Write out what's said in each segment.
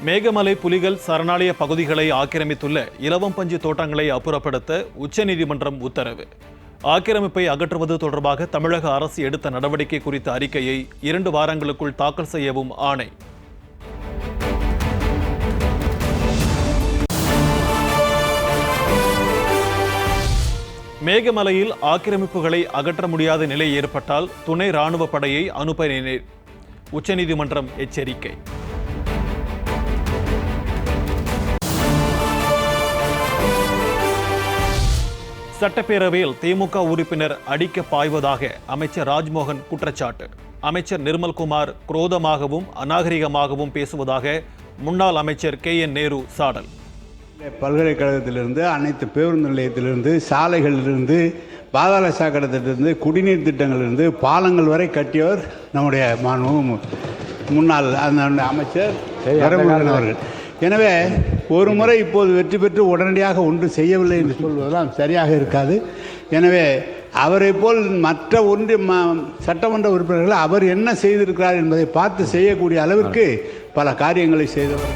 மேகமலை புலிகள் சரணாலய பகுதிகளை ஆக்கிரமித்துள்ள இலவம்பஞ்சு தோட்டங்களை அப்புறப்படுத்த உச்சநீதிமன்றம் உத்தரவு. ஆக்கிரமிப்பை அகற்றுவது தொடர்பாக தமிழக அரசு எடுத்த நடவடிக்கை குறித்த அறிக்கையை 2 வாரங்களுக்குள் தாக்கல் செய்யவும் ஆணை. மேகமலையில் ஆக்கிரமிப்புகளை அகற்ற முடியாத நிலை ஏற்பட்டால் துணை ராணுவ படையை அனுப்பினேன். உச்சநீதிமன்றம் எச்சரிக்கை. சட்டப்பேரவையில் திமுக உறுப்பினர் அடிக்க பாய்வதாக அமைச்சர் ராஜ்மோகன் குற்றச்சாட்டு. அமைச்சர் நிர்மல்குமார் குரோதமாகவும் அநாகரிகமாகவும் பேசுவதாக முன்னாள் அமைச்சர் KN நேரு சாடல். பல்கலைக்கழகத்திலிருந்து, அனைத்து பேருந்து நிலையத்திலிருந்து, சாலைகளிலிருந்து, பாதாள சாக்கடத்திலிருந்து, குடிநீர் திட்டங்களிலிருந்து, பாலங்கள் வரை கட்டியவர் நம்முடைய முன்னாள் அந்த அமைச்சர் அவர்கள். எனவே ஒரு முறை இப்போது வெற்றி பெற்று உடனடியாக ஒன்று செய்யவில்லை என்று சொல்வதெல்லாம் சரியாக இருக்காது. எனவே அவரை போல் மற்ற சட்டமன்ற உறுப்பினர்கள் அவர் என்ன செய்திருக்கிறார் என்பதை பார்த்து செய்யக்கூடிய அளவிற்கு பல காரியங்களை செய்தவர்.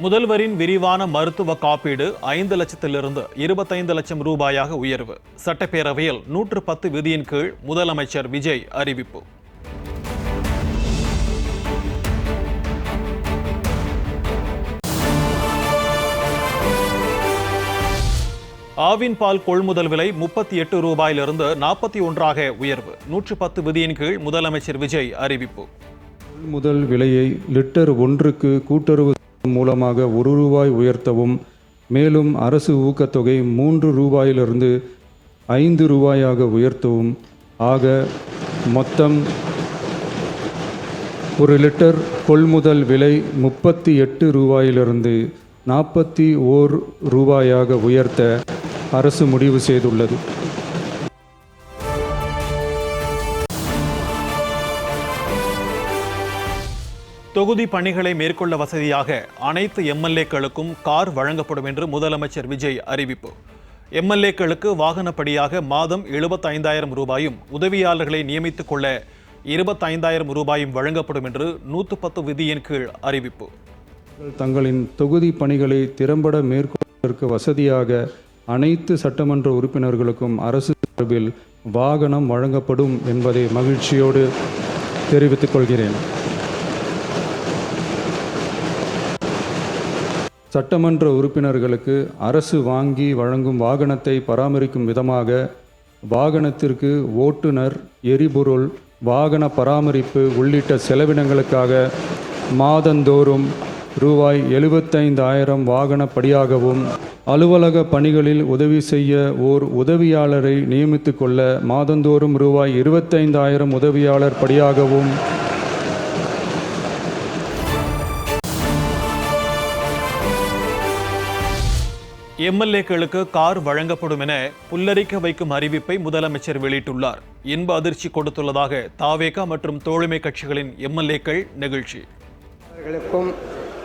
முதல்வரின் விரிவான மருத்துவ காப்பீடு 5 லட்சத்திலிருந்து 25 லட்சம் ரூபாயாக உயர்வு. சட்டப்பேரவையில் 110 விதியின் கீழ் முதலமைச்சர் விஜய் அறிவிப்பு. ஆவின் பால் கொள்முதல் விலை 38 ரூபாயிலிருந்து 41 உயர்வு. 110 விதியின் கீழ் முதலமைச்சர் விஜய் அறிவிப்பு. கொள்முதல் விலையை லிட்டர் ஒன்றுக்கு கூட்டுறவு மூலமாக 1 ரூபாய் உயர்த்தவும், மேலும் அரசு ஊக்கத்தொகை 3 ரூபாயிலிருந்து 5 ரூபாயாக உயர்த்தவும் ஆக மொத்தம் 1 லிட்டர் கொள்முதல் விலை 38 ரூபாயிலிருந்து 41 ரூபாயாக உயர்த்த அரசு முடிவு செய்துள்ளது. தொகுதி பணிகளை மேற்கொள்ள வசதியாக அனைத்து MLA-க்களுக்கும் கார் வழங்கப்படும் என்று முதலமைச்சர் விஜய் அறிவிப்பு. MLA-க்களுக்கு வாகனப்படியாக மாதம் 75,000 ரூபாயும், உதவியாளர்களை நியமித்துக் கொள்ள 25,000 ரூபாயும் வழங்கப்படும் என்று 110 விதியின் கீழ் அறிவிப்பு. தங்களின் தொகுதி பணிகளை திறம்பட மேற்கொள்வதற்கு வசதியாக அனைத்து சட்டமன்ற உறுப்பினர்களுக்கும் அரசு சார்பில் வாகனம் வழங்கப்படும் என்பதை மகிழ்ச்சியோடு தெரிவித்துக் கொள்கிறேன். சட்டமன்ற உறுப்பினர்களுக்கு அரசு வாங்கி வழங்கும் வாகனத்தை பராமரிக்கும் விதமாக வாகனத்திற்கு ஓட்டுநர், எரிபொருள், வாகன பராமரிப்பு உள்ளிட்ட செலவினங்களுக்காக மாதந்தோறும் ரூபாய் 75,000 வாகனப்படியாகவும், அலுவலக பணிகளில் உதவி செய்ய ஓர் உதவியாளரை நியமித்துக் கொள்ள மாதந்தோறும் ரூபாய் 25,000 உதவியாளர் படியாகவும், MLA-க்களுக்கு கார் வழங்கப்படும் என புல்லரிக்க வைக்கும் அறிவிப்பை முதலமைச்சர் வெளியிட்டுள்ளார். இன்ப அதிர்ச்சி கொடுத்துள்ளதாக தாவேகா மற்றும் தோழமை கட்சிகளின் MLA-க்கள் நெகிழ்ச்சி.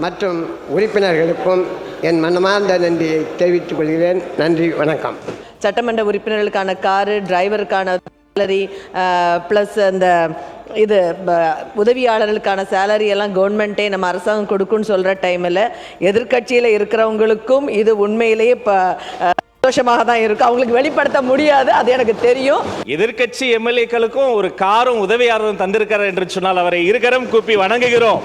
மற்றும் உறுப்பினர்களுக்கும் என் மனமார்ந்த நன்றியை தெரிவித்துக் கொள்கிறேன். நன்றி, வணக்கம். சட்டமன்ற உறுப்பினர்களுக்கான காரு, டிரைவருக்கான சேலரி, ப்ளஸ் அந்த உதவியாளர்களுக்கான சேலரி எல்லாம் கவர்மெண்ட்டே நம்ம அரசாங்கம் கொடுக்குன்னு சொல்கிற டைமில் எதிர்கட்சியில் இருக்கிறவங்களுக்கும் இது உண்மையிலேயே சந்தோஷமாக தான் இருக்கும். அவங்களுக்கு வெளிப்படுத்த முடியாது, அது எனக்கு தெரியும். எதிர்கட்சி MLA-க்களுக்கும் ஒரு காரும் உதவியாளரும் தந்திருக்கிறார் என்று சொன்னால் அவரை இருக்கரம் கூப்பி வணங்குகிறோம்.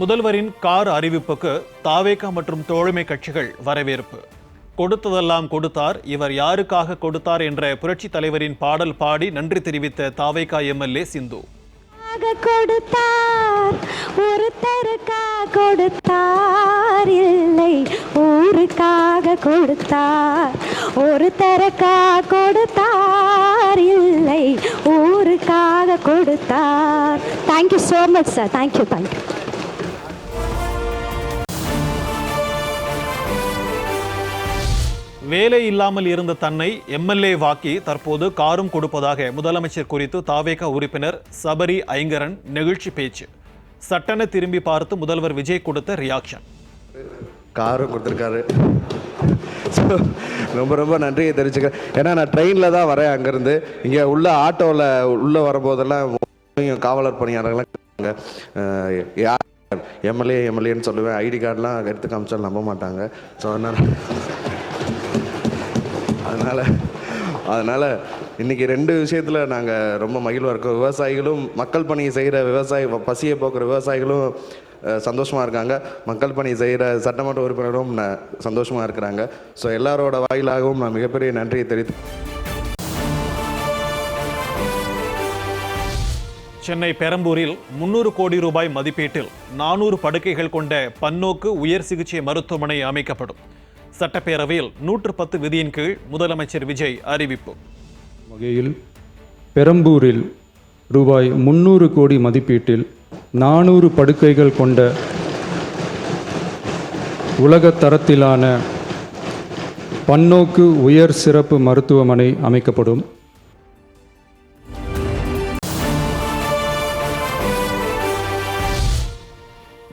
முதல்வரின் கார் அறிவிப்புக்கு தாவேகா மற்றும் தோழமை கட்சிகள் வரவேற்பு. கொடுத்ததெல்லாம் கொடுத்தார், இவர் யாருக்காக கொடுத்தார் என்ற புரட்சி தலைவரின் பாடல் பாடி நன்றி தெரிவித்த தாவேகா MLA சிந்து. கொடுத்தார் ஒருத்தருக்காக கொடுத்தார், இல்லை ஊருக்காக கொடுத்தார். ஒருத்தருக்காக கொடுத்தார், இல்லை ஊருக்காக கொடுத்தார். Thank you so much sir. Thank you. வேலை இல்லாமல் இருந்த தன்னை MLA வாக்கி தற்போது காரும் கொடுப்பதாக முதலமைச்சர் குறித்து தாவேகா உறுப்பினர் சபரி ஐங்கரன் நெகிழ்ச்சி பேச்சு. சட்டென திரும்பி பார்த்து முதல்வர் விஜய் கொடுத்த ரியாக்ஷன். காரும் கொடுத்துருக்காரு, ஸோ ரொம்ப ரொம்ப நன்றியை தெரிவிச்சுக்கிறேன். ஏன்னா நான் ட்ரெயினில் தான் வரேன் அங்கேருந்து. இங்கே உள்ள ஆட்டோவில் உள்ளே வரும்போதெல்லாம் காவலர் பணியாளர்கள்லாம் யார் எம்எல்ஏன்னு சொல்லுவேன், ஐடி கார்டெலாம் எடுத்து காமிச்சாலும் நம்ப மாட்டாங்க. ஸோ அதனால் இன்றைக்கி 2 விஷயத்தில் நாங்கள் ரொம்ப மகிழ்வாக இருக்கோம். விவசாயிகளும் மக்கள் பணி செய்கிற பசியை போக்குற விவசாயிகளும் சந்தோஷமாக இருக்காங்க, மக்கள் பணி செய்கிற சட்டமன்ற உறுப்பினரும் சந்தோஷமாக இருக்கிறாங்க. ஸோ எல்லாரோட வாயிலாகவும் நான் மிகப்பெரிய நன்றியை தெரிவித்து சென்னை பெரம்பூரில் 300 கோடி ரூபாய் மதிப்பீட்டில் 400 படுக்கைகள் கொண்ட பன்னோக்கு உயர் சிகிச்சை மருத்துவமனை அமைக்கப்படும். சட்டப்பேரவையில் 110 விதியின் கீழ் முதலமைச்சர் விஜய் அறிவிப்பு. வகையில் பெரம்பூரில் ரூபாய் 300 கோடி மதிப்பீட்டில் 400 படுக்கைகள் கொண்ட உலக தரத்திலான பன்னோக்கு உயர் சிறப்பு மருத்துவமனை அமைக்கப்படும்.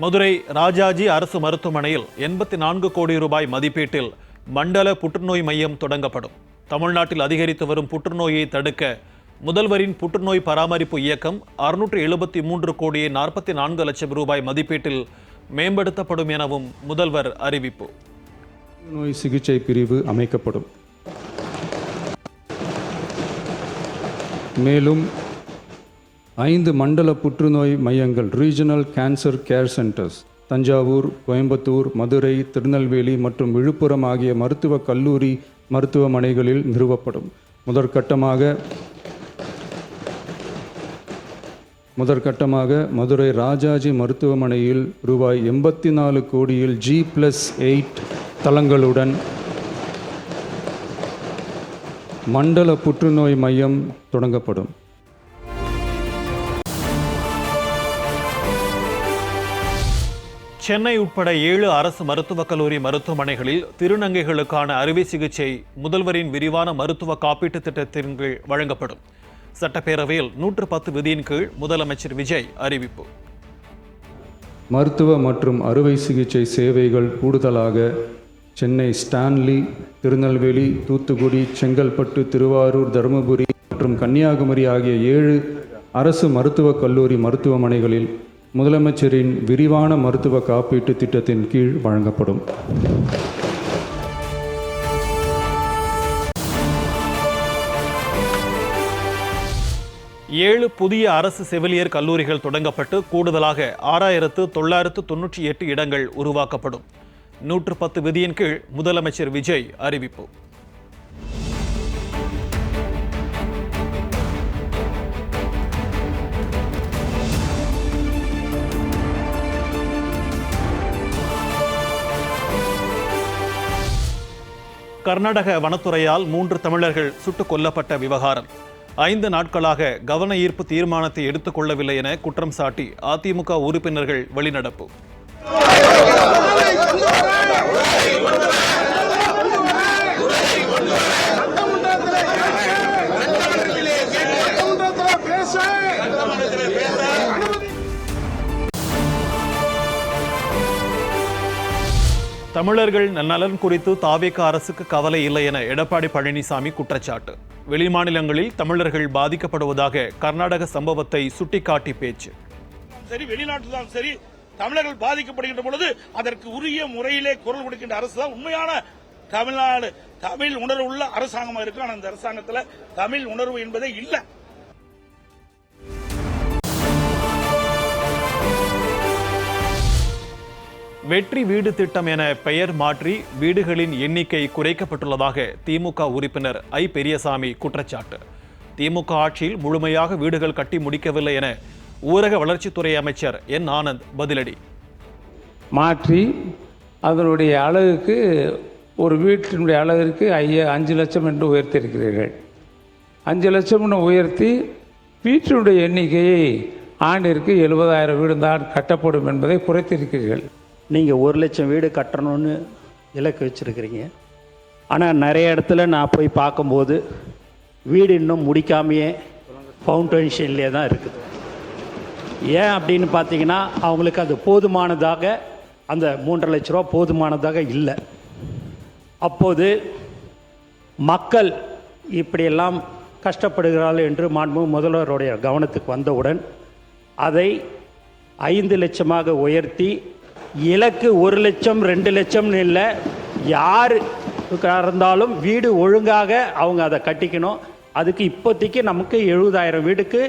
மதுரை ராஜாஜி அரசு மருத்துவமனையில் 84 கோடி ரூபாய் மதிப்பீட்டில் மண்டல புற்றுநோய் மையம் தொடங்கப்படும். தமிழ்நாட்டில் அதிகரித்து வரும் புற்றுநோயை தடுக்க முதல்வரின் புற்றுநோய் பராமரிப்பு இயக்கம் 673 கோடியே 44 லட்சம் ரூபாய் மதிப்பீட்டில் மேம்படுத்தப்படும் எனவும் முதல்வர் அறிவிப்பு. நோய் சிகிச்சை பிரிவு அமைக்கப்படும். மேலும் 5 மண்டல புற்றுநோய் மையங்கள் regional cancer care centres Thanjavur, Coimbatore, Madurai, Tirunelveli மற்றும் விழுப்புரம் ஆகிய மருத்துவக் கல்லூரி மருத்துவமனைகளில் நிறுவப்படும். முதற்கட்டமாக மதுரை ராஜாஜி மருத்துவமனையில் ரூபாய் 84 கோடியில் G+8 தளங்களுடன் மண்டல புற்றுநோய் மையம் தொடங்கப்படும். சென்னை உட்பட 7 அரசு மருத்துவக் கல்லூரி மருத்துவமனைகளில் திருநங்கைகளுக்கான அறுவை சிகிச்சை முதல்வரின் விரிவான மருத்துவ காப்பீட்டு திட்டத்தின் கீழ் வழங்கப்படும். சட்டப்பேரவையில் 110 விதியின் கீழ் முதலமைச்சர் விஜய் அறிவிப்பு. மருத்துவ மற்றும் அறுவை சிகிச்சை சேவைகள் கூடுதலாக சென்னை ஸ்டான்லி, திருநெல்வேலி, தூத்துக்குடி, செங்கல்பட்டு, திருவாரூர், தருமபுரி மற்றும் கன்னியாகுமரி ஆகிய 7 அரசு மருத்துவக் கல்லூரி மருத்துவமனைகளில் முதலமைச்சரின் விரிவான மருத்துவ காப்பீட்டு திட்டத்தின் கீழ் வழங்கப்படும். ஏழு புதிய அரசு செவிலியர் கல்லூரிகள் தொடங்கப்பட்டு கூடுதலாக 6998 இடங்கள் உருவாக்கப்படும். 110 விதியின் கீழ் முதலமைச்சர் விஜய் அறிவிப்பு. கர்நாடக வனத்துறையால் 3 தமிழர்கள் சுட்டுக் கொல்லப்பட்ட விவகாரம் 5 நாட்களாக கவன ஈர்ப்பு தீர்மானத்தை எடுத்துக் கொள்ளவில்லை என குற்றம் சாட்டி அதிமுக உறுப்பினர்கள் வெளிநடப்பு. தமிழர்கள் நலன் குறித்து தாவேக அரசுக்கு கவலை இல்லை என எடப்பாடி பழனிசாமி குற்றச்சாட்டு. வெளிமாநிலங்களில் தமிழர்கள் பாதிக்கப்படுவதாக கர்நாடக சம்பவத்தை சுட்டிக்காட்டி பேச்சு. சரி, வெளிநாட்டில் தான் சரி, தமிழர்கள் பாதிக்கப்படுகின்ற பொழுது அதற்கு உரிய முறையிலே குரல் கொடுக்கின்ற அரசு தான் உண்மையான தமிழ்நாடு தமிழ் உணர்வு உள்ள அரசாங்கமாக இருக்கு. ஆனால் அந்த அரசாங்கத்தில் தமிழ் உணர்வு என்பதே இல்லை. வெற்றி வீடு திட்டம் என பெயர் மாற்றி வீடுகளின் எண்ணிக்கை குறைக்கப்பட்டுள்ளதாக திமுக உறுப்பினர் ஐ பெரியசாமி குற்றச்சாட்டு. திமுக ஆட்சியில் முழுமையாக வீடுகள் கட்டி முடிக்கவில்லை என ஊரக வளர்ச்சித்துறை அமைச்சர் என் ஆனந்த் பதிலடி. மாற்றி அதனுடைய அழகுக்கு ஒரு வீட்டினுடைய அழகிற்கு 5 லட்சம் என்று உயர்த்தியிருக்கிறீர்கள். 5 லட்சம்னு உயர்த்தி வீட்டினுடைய எண்ணிக்கையை ஆண்டிற்கு 70,000 வீடு தான் கட்டப்படும் என்பதை குறைத்திருக்கிறீர்கள். நீங்கள் 1 லட்சம் வீடு கட்டணும்னு இலக்கு வச்சுருக்கிறீங்க. ஆனால் நிறைய இடத்துல நான் போய் பார்க்கும்போது வீடு இன்னும் முடிக்காமையே ஃபவுண்டேஷன்லேயே தான் இருக்குது. ஏன் அப்படின்னு பார்த்தீங்கன்னா அவங்களுக்கு அது போதுமானதாக, அந்த 3.5 லட்ச ரூபா போதுமானதாக இல்லை. அப்போது மக்கள் இப்படியெல்லாம் கஷ்டப்படுகிறார்கள் என்று மாண்பு முதல்வருடைய கவனத்துக்கு வந்தவுடன் அதை 5 லட்சமாக உயர்த்தி இலக்கு 1 லட்சம் 2 லட்சம்னு இல்லை, யார் இருந்தாலும் வீடு ஒழுங்காக அவங்க அதை கட்டிக்கணும். அதுக்கு இப்போதைக்கு நமக்கு 70,000 வீடுக்கு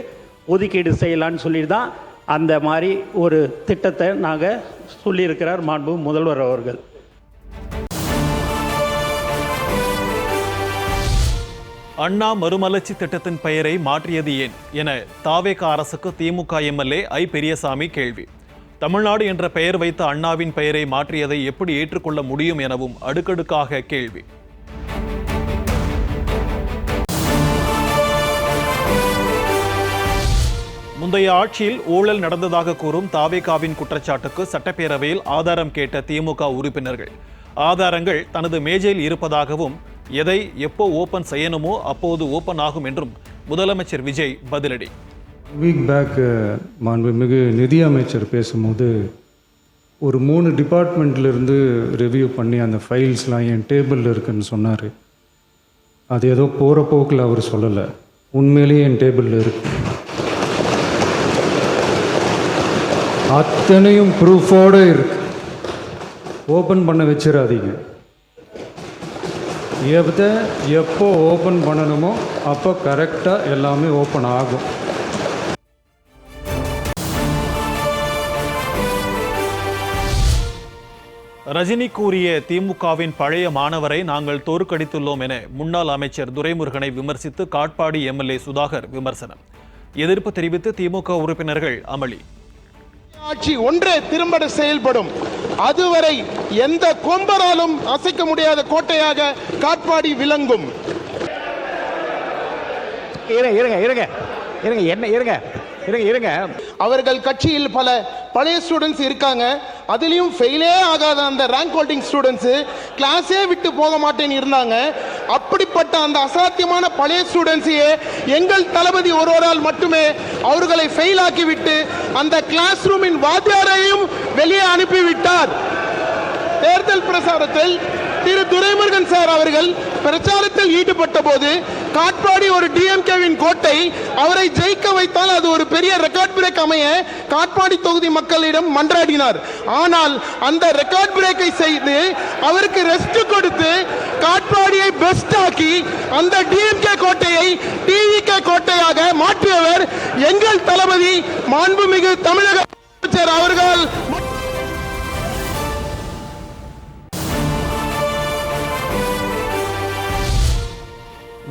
ஒதுக்கீடு செய்யலான்னு சொல்லி தான் அந்த மாதிரி ஒரு திட்டத்தை நாங்கள் சொல்லியிருக்கிறார் மாண்பு முதல்வர் அவர்கள். அண்ணா மறுமலர்ச்சி திட்டத்தின் பெயரை மாற்றியது ஏன் என தாவேக அரசுக்கு திமுக எம்எல்ஏ ஐ பெரியசாமி கேள்வி. தமிழ்நாடு என்ற பெயர் வைத்த அண்ணாவின் பெயரை மாற்றியதை எப்படி ஏற்றுக்கொள்ள முடியும் எனவும் அடுக்கடுக்காக கேள்வி. முந்தைய ஆட்சியில் ஊழல் நடந்ததாக கூறும் தாவேகாவின் குற்றச்சாட்டுக்கு சட்டப்பேரவையில் ஆதாரம் கேட்ட திமுக உறுப்பினர்கள் ஆதாரங்கள் தனது மேஜையில் இருப்பதாகவும் எதை எப்போ ஓபன் செய்யணுமோ அப்போது ஓபன் ஆகும் என்றும் முதலமைச்சர் விஜய் பதிலடி. வீக் பேக் மாண்புமிகு நிதியமைச்சர் பேசும்போது ஒரு 3 டிபார்ட்மெண்ட்லேருந்து ரிவ்யூ பண்ணி அந்த ஃபைல்ஸ்லாம் என் டேபிளில் இருக்குன்னு சொன்னார். அது ஏதோ போகிற போக்கில் அவர் சொல்லலை, உண்மையிலேயே என் டேபிளில் இருக்கு. அத்தனையும் ப்ரூஃபோடு இருக்கு. ஓப்பன் பண்ண வச்சிடாதீங்க. எப்போ ஓப்பன் பண்ணணுமோ அப்போ கரெக்டாக எல்லாமே ஓப்பன் ஆகும். ரஜினி கூறிய திமுகவின் பழைய மாணவரை நாங்கள் தோற்கடித்துள்ளோம் என முன்னாள் அமைச்சர் துரைமுருகனை விமர்சித்து காட்பாடி எம்எல்ஏ சுதாகர் விமர்சனம். எதிர்ப்பு தெரிவித்து திமுக உறுப்பினர்கள் அமளி. ஆட்சி ஒன்றே திறம்பட செயல்படும், அதுவரை எந்த கொம்பராலும் அசைக்க முடியாத கோட்டையாக காட்பாடி விளங்கும். அவர்கள் கட்சியில் பல பழைய ஸ்டூடெண்ட்ஸ் இருக்காங்க. அதுலயும் ஃபெயிலே ஆகாத அந்த ரேங்க் ஹோல்டிங் ஸ்டூடெண்ட்ஸ் கிளாஸே விட்டு போக மாட்டேன்னு இருந்தாங்க. அப்படிப்பட்ட அந்த அசாத்தியமான பழைய ஸ்டூடெண்ட்ஸையே எங்கள் தளபதி ஒருவரால் மட்டுமே அவர்களை ஃபெயில் ஆக்கிவிட்டு அந்த கிளாஸ் ரூமின் வாத்தியாரையும் வெளியே அனுப்பிவிட்டார். தேர்தல் பிரசாரத்தில் திரு துரைமுருகன் சார் அவர்கள் பிரச்சாரத்தில் ஈடுபட்ட போது காட்பாடி ஒரு டிஎம்கேவின் கோட்டை, அவரை ஜெயிக்க வைத்தால் அது ஒரு பெரிய ரெக்கார்ட் பிரேக் அமைய காட்பாடி தொகுதி மக்களிடம் மன்றாடினார். ஆனால் அந்த ரெக்கார்ட் பிரேக்கை செய்து அவருக்கு ரெஸ்ட் கொடுத்து காட்பாடியை பெஸ்ட் ஆக்கி அந்த டிஎம்கே கோட்டையை டிவிகே கோட்டையாக மாற்றியவர் எங்கள் தளபதி மாண்புமிகு தமிழக முதலமைச்சர் அவர்கள்.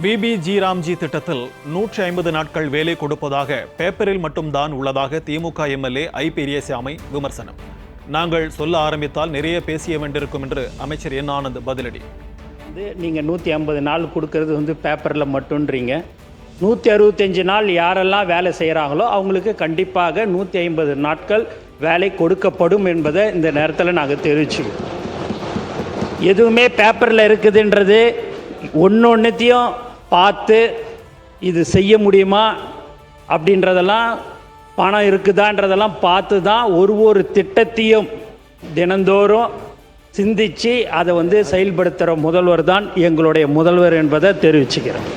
விபி ஜி திட்டத்தில் 150 நாட்கள் வேலை கொடுப்பதாக பேப்பரில் மட்டும்தான் உள்ளதாக திமுக எம்எல்ஏ ஐ பெரியசாமி விமர்சனம். நாங்கள் சொல்ல ஆரம்பித்தால் நிறைய பேசிய வேண்டியிருக்கும் என்று அமைச்சர் என் ஆனந்த் பதிலடி. நீங்கள் 150 நாள் கொடுக்கறது பேப்பரில் மட்டும்ன்றீங்க. 165 நாள் யாரெல்லாம் வேலை செய்கிறாங்களோ அவங்களுக்கு கண்டிப்பாக 150 நாட்கள் வேலை கொடுக்கப்படும் என்பதை இந்த நேரத்தில் நாங்கள் தெரிவிச்சுக்கிறோம். எதுவுமே பேப்பரில் இருக்குதுன்றது ஒன்றுத்தையும் பார்த்து இது செய்ய முடியுமா அப்படின்றதெல்லாம், பணம் இருக்குதான்றதெல்லாம் பார்த்து தான் ஒரு திட்டத்தையும் தினந்தோறும் சிந்தித்து அதை செயல்படுத்துகிற முதல்வர் தான் எங்களுடைய முதல்வர் என்பதை தெரிவிச்சுக்கிறேன்.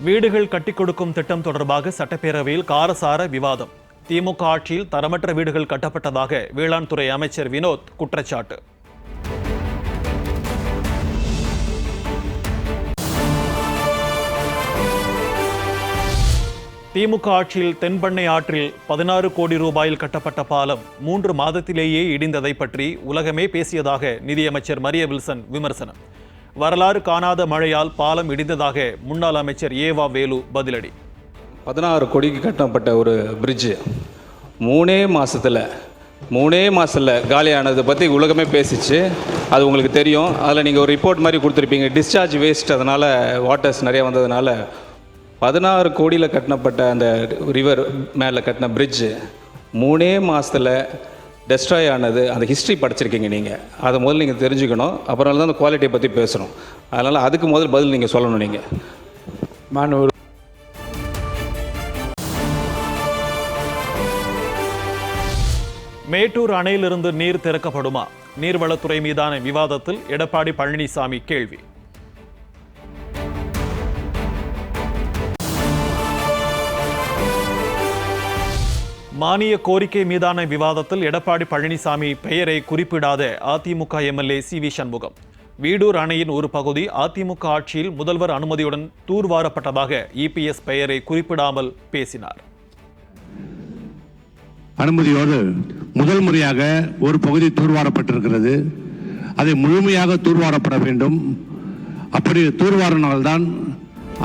வீடுகள் கட்டிக் கொடுக்கும் திட்டம் தொடர்பாக சட்டப்பேரவையில் காரசார விவாதம். திமுக ஆட்சியில் தரமற்ற வீடுகள் கட்டப்பட்டதாக வேளாண் துறை அமைச்சர் வினோத் குற்றச்சாட்டு. திமுக ஆட்சியில் தென்பண்ணை ஆற்றில் 16 கோடி ரூபாயில் கட்டப்பட்ட பாலம் 3 மாதத்திலேயே இடிந்ததை பற்றி உலகமே பேசியதாக நிதியமைச்சர் மரிய வில்சன் விமர்சனம். வரலாறு காணாத மழையால் பாலம் இடிந்ததாக முன்னாள் அமைச்சர் ஏவா வேலு பதிலடி. 16 கோடிக்கு கட்டப்பட்ட ஒரு பிரிட்ஜு 3 மாதத்தில் காலியானதை பற்றி உலகமே பேசிச்சு. அது உங்களுக்கு தெரியும். அதில் நீங்கள் ஒரு ரிப்போர்ட் மாதிரி கொடுத்துருப்பீங்க, டிஸ்சார்ஜ் வேஸ்ட், அதனால் வாட்டர்ஸ் நிறையா வந்ததுனால 16 கோடியில் கட்டப்பட்ட அந்த ரிவர் மேலே கட்டின பிரிட்ஜு 3 மாதத்தில் டெஸ்ட்ராய் ஆனது. அந்த ஹிஸ்ட்ரி படிச்சிருக்கீங்க நீங்கள், அதை முதல்ல நீங்கள் தெரிஞ்சுக்கணும். அப்புறம் தான் அந்த குவாலிட்டியை பற்றி பேசணும். அதனால் அதுக்கு முதல் பதில் நீங்கள் சொல்லணும். நீங்கள் மேட்டூர் அணையிலிருந்து நீர் திறக்கப்படுமா? நீர்வளத்துறை மீதான விவாதத்தில் எடப்பாடி பழனிசாமி கேள்வி. மானிய கோரிக்கை மீதான விவாதத்தில் எடப்பாடி பழனிசாமி பெயரை குறிப்பிடாத அதிமுக எம்எல்ஏ சி.வி. சண்முகம். வீடூர் அணையின் ஒரு பகுதி அதிமுக ஆட்சியில் முதல்வர் அனுமதியுடன் தூர்வாரப்பட்டதாக இபிஎஸ் பெயரை குறிப்பிடாமல் பேசினார். அனுமதியோடு முதல் முறையாக ஒரு பகுதி தூர்வாரப்பட்டிருக்கிறது. அதை முழுமையாக தூர்வாரப்பட வேண்டும். அப்படி தூர்வாரினால்தான்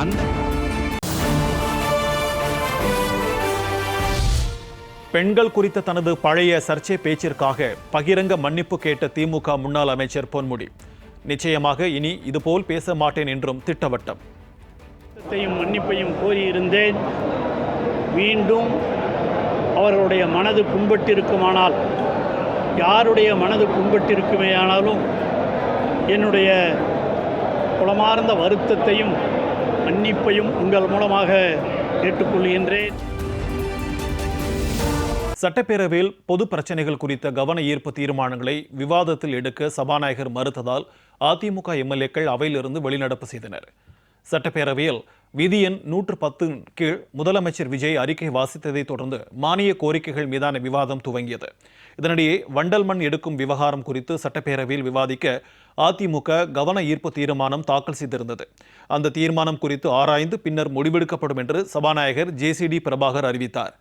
அந்த பெண்கள் குறித்த தனது பழைய சர்ச்சை பேச்சிற்காக பகிரங்க மன்னிப்பு கேட்ட திமுக முன்னாள் அமைச்சர் பொன்முடி. நிச்சயமாக இனி இதுபோல் பேச மாட்டேன் என்றும் திட்டவட்டம். மன்னிப்பையும் கோரியிருந்தேன். மீண்டும் அவர்களுடைய மனது புண்பட்டிருக்குமானால், யாருடைய மனது புண்பட்டிருக்குமேயானாலும் என்னுடைய குளமார்ந்த வருத்தத்தையும் மன்னிப்பையும் உங்கள் மூலமாக கேட்டுக்கொள்கின்றேன். சட்டப்பேரவையில் பொது பிரச்சனைகள் குறித்த கவன ஈர்ப்பு தீர்மானங்களை விவாதத்தில் எடுக்க சபாநாயகர் மறுத்ததால் அதிமுக எம்எல்ஏக்கள் அவையிலிருந்து வெளிநடப்பு செய்தனர். சட்டப்பேரவையில் விதி எண் 110 கீழ் முதலமைச்சர் விஜய் அறிக்கை வாசித்ததை தொடர்ந்து மானிய கோரிக்கைகள் மீதான விவாதம் துவங்கியது. இதனிடையே வண்டல் மண் எடுக்கும் விவகாரம் குறித்து சட்டப்பேரவையில் விவாதிக்க அதிமுக கவன ஈர்ப்பு தீர்மானம் தாக்கல் செய்திருந்தது. அந்த தீர்மானம் குறித்து ஆராய்ந்து பின்னர் முடிவெடுக்கப்படும் என்று சபாநாயகர் ஜேசிடி பிரபாகர் அறிவித்தார்.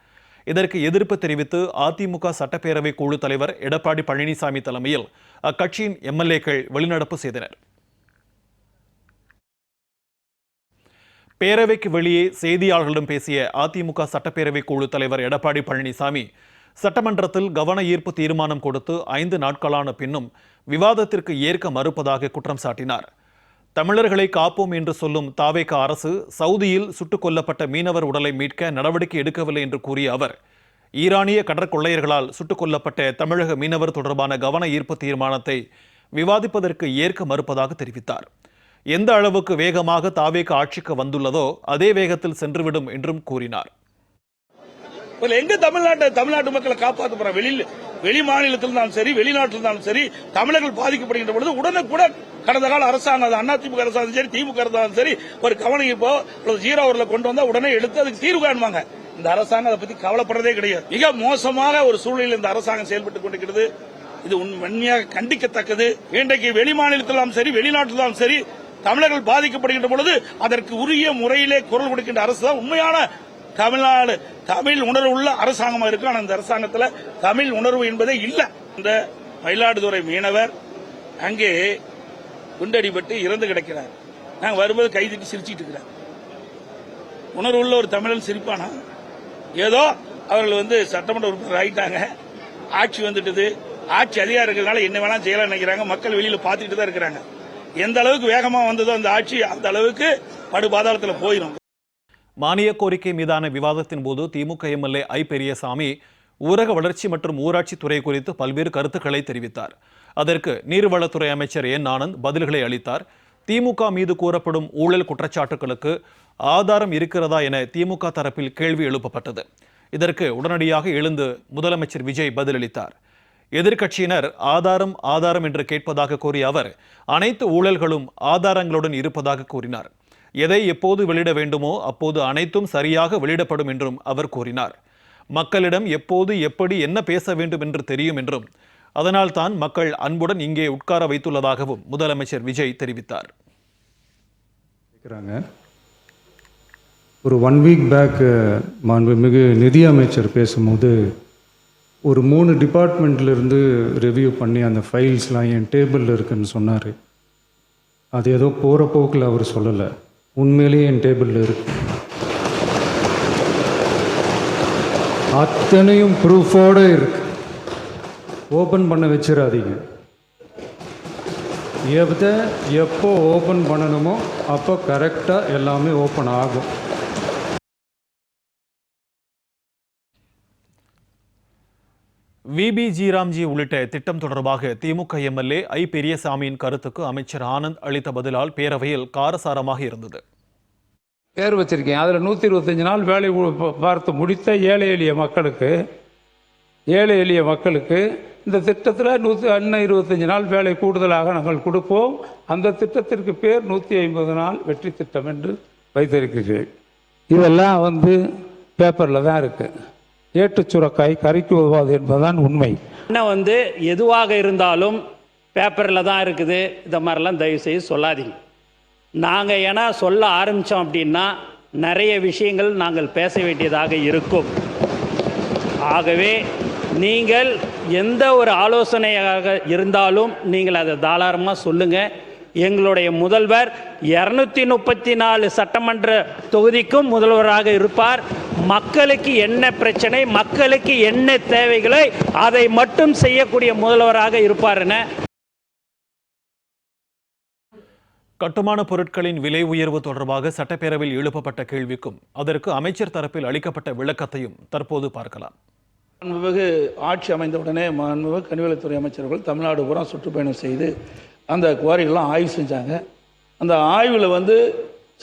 இதற்கு எதிர்ப்பு தெரிவித்து அதிமுக சட்டப்பேரவை குழு தலைவர் எடப்பாடி பழனிசாமி தலைமையில் அக்கட்சியின் எம்எல்ஏக்கள் வெளிநடப்பு செய்தனர். பேரவைக்கு வெளியே செய்தியாளர்களிடம் பேசிய அதிமுக சட்டப்பேரவை குழு தலைவர் எடப்பாடி பழனிசாமி, சட்டமன்றத்தில் கவன ஈர்ப்பு தீர்மானம் கொடுத்து 5 நாட்களான பின்னும் விவாதத்திற்கு ஏற்க மறுப்பதாக குற்றம் சாட்டினார். தமிழர்களை காப்போம் என்று சொல்லும் தாவேக அரசு சவுதியில் சுட்டுக் கொல்லப்பட்ட மீனவர் உடலை மீட்க நடவடிக்கை எடுக்கவில்லை என்று கூறிய அவர், ஈரானிய கடற்கொள்ளையர்களால் சுட்டுக் கொல்லப்பட்ட தமிழக மீனவர் தொடர்பான கவன ஈர்ப்பு தீர்மானத்தை விவாதிப்பதற்கு ஏற்க மறுப்பதாக தெரிவித்தார். எந்த அளவுக்கு வேகமாக தாவேக ஆட்சிக்கு வந்துள்ளதோ அதே வேகத்தில் சென்றுவிடும் என்றும் கூறினார். எங்க தமிழ்நாட்டு மக்களை காப்பாற்ற போற வெளி மாநிலத்தில் இருந்தாலும் சரி, வெளிநாட்டில் இருந்தாலும் சரி, தமிழர்கள் பாதிக்கப்படுகின்ற பொழுது உடனுக்குடன் கடந்த கால அரசாங்கம், அதிமுக அரசாங்கம் சரி, திமுக அரசாங்கம் சரி, ஒரு கவனம் இப்போ 0 கொண்டு வந்தா உடனே எடுத்து அதுக்கு தீர்வு காணுவாங்க. இந்த அரசாங்கம் அதை பத்தி கவலைப்படுறதே கிடையாது. மிக மோசமாக ஒரு சூழ்நிலையில் இந்த அரசாங்கம் செயல்பட்டுக் கொண்டிருக்கிறது. இது உண்மையாக கண்டிக்கத்தக்கது. இன்றைக்கு வெளி மாநிலத்திலும் சரி, வெளிநாட்டிலும் சரி, தமிழர்கள் பாதிக்கப்படுகின்ற பொழுது அதற்கு உரிய முறையிலே குரல் கொடுக்கின்ற அரசு தான் உண்மையான தமிழ்நாடு தமிழ் உணர்வு உள்ள அரசாங்கமா இருக்கு. ஆனா இந்த அரசாங்கத்தில் தமிழ் உணர்வு என்பதே இல்லை. இந்த மயிலாடுதுறை மீனவர் அங்கே குண்டடிபட்டு இறந்து கிடக்கிறார். நாங்கள் வரும்போது கைதிட்டு சிரிச்சிட்டு இருக்கிறார். உணர்வு உள்ள ஒரு தமிழன் சிரிப்பானா? ஏதோ அவர்கள் சட்டமன்ற உறுப்பினர் ஆயிட்டாங்க, ஆட்சி வந்துட்டது, ஆட்சி அதிகாரம் இருக்கிறதுனால என்ன வேணாலும் செய்யலாம் நினைக்கிறாங்க. மக்கள் வெளியில பார்த்துட்டு தான் இருக்கிறாங்க. எந்த அளவுக்கு வேகமா வந்ததோ அந்த ஆட்சி அந்த அளவுக்கு படுபாதாளத்தில் போயிடும். மானிய கோரிக்கை மீதான விவாதத்தின் போது திமுக எம்எல்ஏ ஐ. பெரியசாமி ஊரக வளர்ச்சி மற்றும் ஊராட்சி துறை குறித்து பல்வேறு கருத்துக்களை தெரிவித்தார். அதற்கு நீர்வளத்துறை அமைச்சர் என். ஆனந்த் பதில்களை அளித்தார். திமுக மீது கூறப்படும் ஊழல் குற்றச்சாட்டுகளுக்கு ஆதாரம் இருக்கிறதா என திமுக தரப்பில் கேள்வி எழுப்பப்பட்டது. இதற்கு உடனடியாக எழுந்து முதலமைச்சர் விஜய் பதிலளித்தார். எதிர்க்கட்சியினர் ஆதாரம் என்று கேட்பதாக கூறிய அவர் அனைத்து ஊழல்களும் ஆதாரங்களுடன் இருப்பதாக கூறினார். எதை எப்போது வெளியிட வேண்டுமோ அப்போது அனைத்தும் சரியாக வெளியிடப்படும் என்றும் அவர் கூறினார். மக்களிடம் எப்போது எப்படி என்ன பேச வேண்டும் என்று தெரியும் என்றும் அதனால் தான் மக்கள் அன்புடன் இங்கே உட்கார வைத்துள்ளதாகவும் முதலமைச்சர் விஜய் தெரிவித்தார். ஒரு 1 வீக் பேக் மாண்புமிகு நிதி அமைச்சர் பேசும்போது ஒரு 3 டிபார்ட்மெண்ட்லேருந்து ரிவ்யூ பண்ணி அந்த ஃபைல்ஸ்லாம் என் டேபிளில் இருக்குன்னு சொன்னார். அது ஏதோ போகிற போக்கில் அவர் சொல்லலை, உண்மையிலேயே என் டேபிளில் இருக்கு. அத்தனையும் ப்ரூஃபோடு இருக்கு. ஓப்பன் பண்ண வச்சிடாதீங்க. எப்போ ஓப்பன் பண்ணணுமோ அப்போ கரெக்டாக எல்லாமே ஓப்பன் ஆகும். விபி ஜீராம்ஜி உள்ளிட்ட திட்டம் தொடர்பாக திமுக எம்எல்ஏ ஐ. பெரியசாமியின் கருத்துக்கு அமைச்சர் ஆனந்த் அளித்த பதிலால் பேரவையில் காரசாரமாக இருந்தது. பேர் வச்சிருக்கேன். அதில் 125 நாள் வேலை பார்த்து முடித்த ஏழை எளிய மக்களுக்கு ஏழை எளிய மக்களுக்கு இந்த திட்டத்தில் 125 நாள் வேலை கூடுதலாக நாங்கள் கொடுப்போம். அந்த திட்டத்திற்கு பேர் 150 நாள் வெற்றி திட்டம் என்று வைத்திருக்கிறீர்கள். இதெல்லாம் பேப்பரில் தான் இருக்குது. ஏட்டுச் சுரக்காய் கறிக்கு உதவாது என்பதுதான் உண்மை. இன்னும் எதுவாக இருந்தாலும் பேப்பரில் தான் இருக்குது, இந்த மாதிரிலாம் தயவுசெய்து சொல்லாதீங்க. நாங்கள் ஏன்னா சொல்ல ஆரம்பித்தோம் அப்படின்னா நிறைய விஷயங்கள் நாங்கள் பேச வேண்டியதாக இருக்கும். ஆகவே நீங்கள் எந்த ஒரு ஆலோசனையாக இருந்தாலும் நீங்கள் அதை தாராளமாக சொல்லுங்கள். எங்களுடைய முதல்வர் 234 சட்டமன்ற தொகுதிக்கும் முதல்வராக இருப்பார். மக்களுக்கு என்ன பிரச்சனை, மக்களுக்கு என்ன தேவைகளை அதை மட்டும் செய்யக்கூடிய முதல்வராக இருப்பார் என. கட்டுமான பொருட்களின் விலை உயர்வு தொடர்பாக சட்டப்பேரவையில் எழுப்பப்பட்ட கேள்விக்கும் அதற்கு அமைச்சர் தரப்பில் அளிக்கப்பட்ட விளக்கத்தையும் தற்போது பார்க்கலாம். மாண்புமிகு ஆட்சி அமைந்தவுடனே மாண்புமிகு கனிவளத்துறை அமைச்சர்கள் தமிழ்நாடு பூரா சுற்றுப்பயணம் செய்து அந்த குவாரிகள்லாம் ஆய்வு செஞ்சாங்க. அந்த ஆய்வில்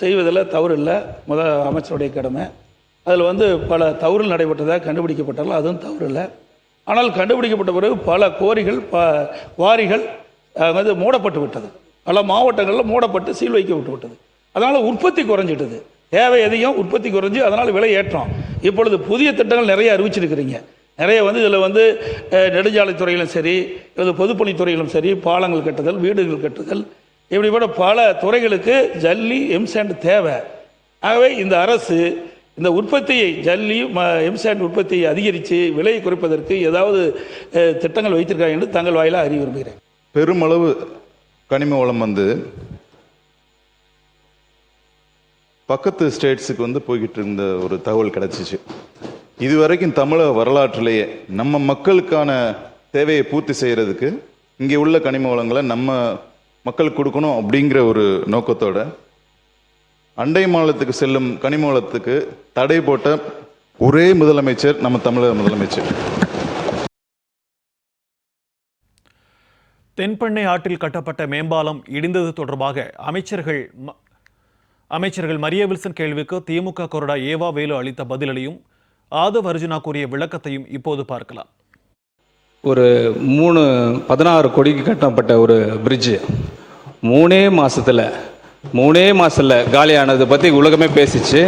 செய்வதில் தவறு இல்லை, அமைச்சருடைய கடமை. அதில் பல தவறுகள் நடைபெற்றதாக கண்டுபிடிக்கப்பட்டாலும் அதுவும் தவறு இல்லை. ஆனால் கண்டுபிடிக்கப்பட்ட பிறகு பல குவாரிகள் மூடப்பட்டு விட்டது. பல மாவட்டங்களில் மூடப்பட்டு சீல் வைக்கப்பட்டு விட்டது. அதனால் உற்பத்தி குறைஞ்சிட்டது. தேவை எதையும் உற்பத்தி குறைஞ்சி அதனால் விலை ஏற்றம். இப்பொழுது புதிய திட்டங்கள் நிறைய அறிவிச்சிருக்கிறீங்க. நிறைய இதில் நெடுஞ்சாலைத்துறையிலும் சரி, இல்லை பொதுப்பணித்துறையிலும் சரி, பாலங்கள் கட்டுதல், வீடுகள் கட்டுதல், இப்படிப்பட்ட பல துறைகளுக்கு ஜல்லி எம்சாண்ட் தேவை. ஆகவே இந்த அரசு இந்த உற்பத்தியை ஜல்லி எம்சாண்ட் உற்பத்தியை அதிகரித்து விலையை குறைப்பதற்கு ஏதாவது திட்டங்கள் வைத்திருக்காங்க என்று தங்கள் வாயிலாக அறிய விரும்புகிறேன். பெருமளவு கனிம வளம் பக்கத்து ஸ்டேட்ஸுக்கு போய்கிட்டு இருந்த ஒரு தகவல் கிடைச்சிச்சு. இதுவரைக்கும் தமிழக வரலாற்றிலேயே நம்ம மக்களுக்கான தேவையை பூர்த்தி செய்யறதுக்கு இங்கே உள்ள கனிம வளங்களை நம்ம மக்களுக்கு கொடுக்கணும் அப்படிங்கிற ஒரு நோக்கத்தோட அண்டை மாநிலத்துக்கு செல்லும் கனிம வளத்துக்கு தடை போட்ட ஒரே முதலமைச்சர் நம்ம தமிழக முதலமைச்சர். தென்பெண்ணை ஆற்றில் கட்டப்பட்ட மேம்பாலம் இடிந்தது தொடர்பாக அமைச்சர்கள் மரிய வில்சன் கேள்விக்கு திமுக கொறடா ஏவா வேலு அளித்த பதிலையும் ஆதவ் அர்ஜுனா கூறிய விளக்கத்தையும் இப்போது பார்க்கலாம். ஒரு 16 கோடிக்கு கட்டப்பட்ட ஒரு பிரிட்ஜு 3 மாசத்துல காலியானதை பற்றி உலகமே பேசிச்சு.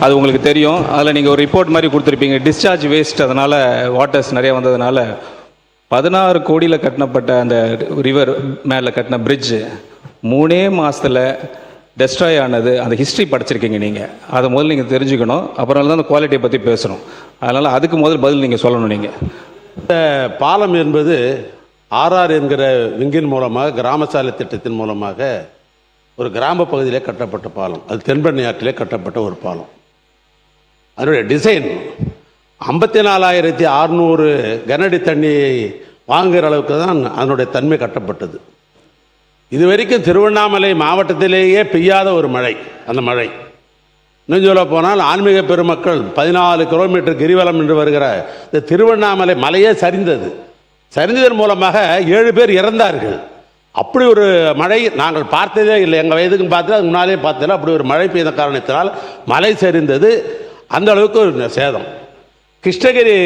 அது உங்களுக்கு தெரியும். அதில் நீங்கள் ஒரு ரிப்போர்ட் மாதிரி கொடுத்துருப்பீங்க. டிஸ்சார்ஜ் வேஸ்ட், அதனால் வாட்டர்ஸ் நிறைய வந்ததுனால 16 கோடியில் கட்டப்பட்ட அந்த ரிவர் மேலே கட்டின பிரிட்ஜு 3 மாதத்தில் டெஸ்ட்ராய் ஆனது. அந்த ஹிஸ்ட்ரி படிச்சிருக்கீங்க நீங்கள், அதை முதல்ல நீங்கள் தெரிஞ்சுக்கணும். அப்புறம் தான் அந்த குவாலிட்டியை பற்றி பேசணும். அதனால் அதுக்கு முதல் பதில் நீங்கள் சொல்லணும். நீங்கள் இந்த பாலம் என்பது ஆர்ஆர் என்கிற விங்கின் மூலமாக கிராம சாலை திட்டத்தின் மூலமாக ஒரு கிராம பகுதியிலே கட்டப்பட்ட பாலம். அது தென்பெண்ணை ஆற்றிலே கட்டப்பட்ட ஒரு பாலம். அதனுடைய டிசைன் 54,600 கனஅடி தண்ணியை வாங்குகிற அளவுக்கு தான் அதனுடைய தன்மை கட்டப்பட்டது. இதுவரைக்கும் திருவண்ணாமலை மாவட்டத்திலேயே பெய்யாத ஒரு மழை. அந்த மழை இன்னும் சொல்ல போனால் ஆன்மீக பெருமக்கள் 14 கிலோமீட்டர் கிரிவலம் என்று வருகிற இந்த திருவண்ணாமலை மலையே சரிந்ததன் மூலமாக 7 பேர் இறந்தார்கள். அப்படி ஒரு மழை நாங்கள் பார்த்ததே இல்லை. எங்கள் வயதுக்கு பார்த்தது அது முன்னாலே பார்த்ததில்லை. அப்படி ஒரு மழை பெய்த காரணத்தினால் மலை சரிந்தது. அந்த அளவுக்கு ஒரு சேதம். கிருஷ்ணகிரி,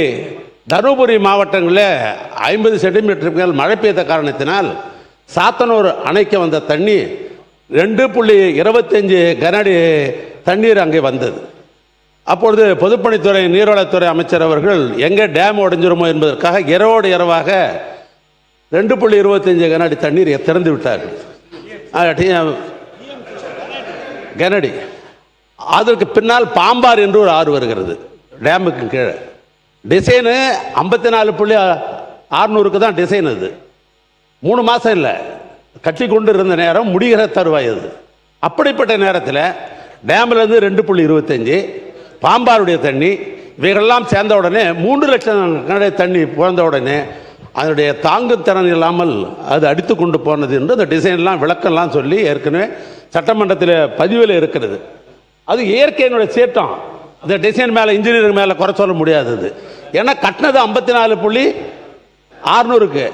தருமபுரி மாவட்டங்களில் 50 சென்டிமீட்டருக்கு மேல் மழை பெய்த காரணத்தினால் சாத்தனூர் அணைக்க வந்த தண்ணி 2.25 கனஅடி தண்ணீர் அங்கே வந்தது. அப்பொழுது பொதுப்பணித்துறை நீர்வளத்துறை அமைச்சர் அவர்கள் எங்கே டேம் உடைஞ்சிருமோ என்பதற்காக இரவோடு இரவாக 2.25 கனஅடி தண்ணீர் திறந்து விட்டார்கள். கனஅடி. அதற்கு பின்னால் பாம்பார் என்று ஒரு ஆறு வருகிறது டேமுக்கு கீழே. டிசைனு 54,600 தான் டிசைன். அது 3 மாதம் இல்லை, கட்டி கொண்டு இருந்த நேரம் முடிகிற தருவாய். அது அப்படிப்பட்ட நேரத்தில் டேம்லேருந்து 2.25 பாம்பாருடைய தண்ணி இவைகளெல்லாம் சேர்ந்த உடனே 3 லட்சம் கனஅடி தண்ணி புழந்த உடனே அதனுடைய தாங்குத்திறன் இல்லாமல் அது அடித்து கொண்டு போனது என்று அந்த டிசைன்லாம் விளக்கம்லாம் சொல்லி ஏற்கனவே சட்டமன்றத்தில் பதிவில் இருக்கிறது. அது இயற்கையினுடைய சேட்டம். அந்த டிசைன் மேலே இன்ஜினியரிங் மேலே குறை சொல்ல முடியாதது. ஏன்னா கட்டினது 54,600.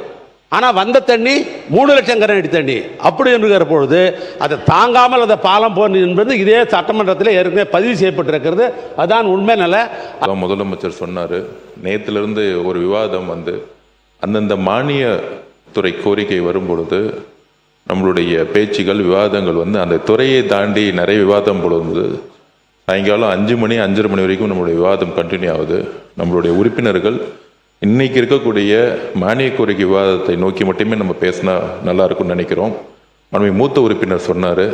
ஆனால் வந்த தண்ணி 3 லட்சம் கனஅடி தண்ணி அப்படி இருக்கிற பொழுது அதை தாங்காமல் அதை பாலம் போன என்பது இதே சட்டமன்றத்தில் ஏற்கனவே பதிவு செய்யப்பட்டிருக்கிறது. அதான் உண்மை நிலை. முதலமைச்சர் சொன்னார், நேற்றிலிருந்து ஒரு விவாதம் வந்து அந்தந்த மானிய துறை கோரிக்கை வரும் பொழுது நம்மளுடைய பேச்சுகள் விவாதங்கள் வந்து அந்த துறையை தாண்டி நிறைய விவாதம் பொழுது சாயங்காலம் 5 மணி 5:30 மணி வரைக்கும் நம்மளுடைய விவாதம் கண்டினியூ ஆகுது. நம்மளுடைய உறுப்பினர்கள் இன்னைக்கு இருக்கக்கூடிய மானிய கோரிக்கை விவாதத்தை நோக்கி மட்டுமே நம்ம பேசினா நல்லா இருக்கும்னு நினைக்கிறோம். மூத்த உறுப்பினர் சொன்னார்,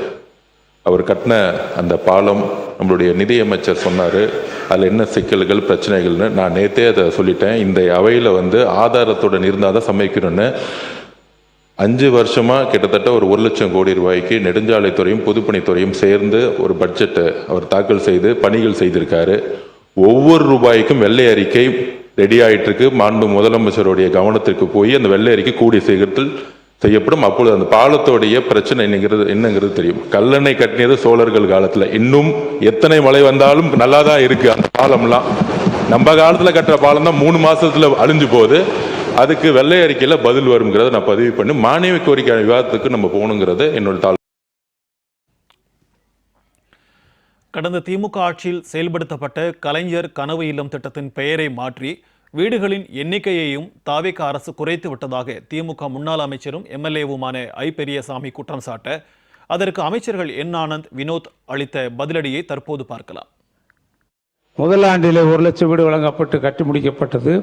அவர் கட்டின அந்த பாலம் நம்மளுடைய நிதியமைச்சர் சொன்னார் அதில் என்ன சிக்கல்கள் பிரச்சனைகள்னு. நான் நேற்றே அதை சொல்லிட்டேன். இந்த அவையில் வந்து ஆதாரத்துடன் இருந்தால் தான் சமைக்கணும்னு. 5 வருஷமாக கிட்டத்தட்ட ஒரு 1 லட்சம் கோடி ரூபாய்க்கு நெடுஞ்சாலைத்துறையும் பொதுப்பணித்துறையும் சேர்ந்து ஒரு பட்ஜெட்டை அவர் தாக்கல் செய்து பணிகள் செய்திருக்காரு. ஒவ்வொரு ரூபாய்க்கும் வெள்ளை அறிக்கை ரெடி ஆகிட்டு இருக்கு. மாண்பு முதலமைச்சருடைய கவனத்திற்கு போய் அந்த வெள்ளை அறிக்கை கூடிய சீக்கிரத்தில் செய்யப்படும். அப்பொழுது அந்த பாலத்தோடைய பிரச்சனை என்னங்கிறது தெரியும். கல்லணை கட்டினது சோழர்கள் காலத்தில், இன்னும் எத்தனை மழை வந்தாலும் நல்லா தான் இருக்கு அந்த பாலம்லாம். நம்ம காலத்தில் கட்டுற பாலம் தான் 3 மாசத்துல அழிஞ்சு போகுது. அதுக்கு வெள்ளை அறிக்கையில் பதில் வருங்கிறத நான் பதிவு பண்ணி மானிய கோரிக்கையான விவாதத்துக்கு நம்ம போகணுங்கிறது என்னோட கடந்த திமுக ஆட்சியில் செயல்படுத்தப்பட்ட கலைஞர் கனவு இல்லம் திட்டத்தின் பெயரை மாற்றி வீடுகளின் எண்ணிக்கையையும் தாவேக அரசு குறைத்து விட்டதாக திமுக முன்னாள் அமைச்சரும் எம்எல்ஏவுமான ஐ பெரியசாமி குற்றம் சாட்ட, அதற்கு அமைச்சர்கள் என் ஆனந்த், வினோத் அளித்த பதிலடியை தற்போது பார்க்கலாம். முதல் ஆண்டிலே 1 லட்சம் வீடு வழங்கப்பட்டு கட்டி முடிக்கப்பட்டது.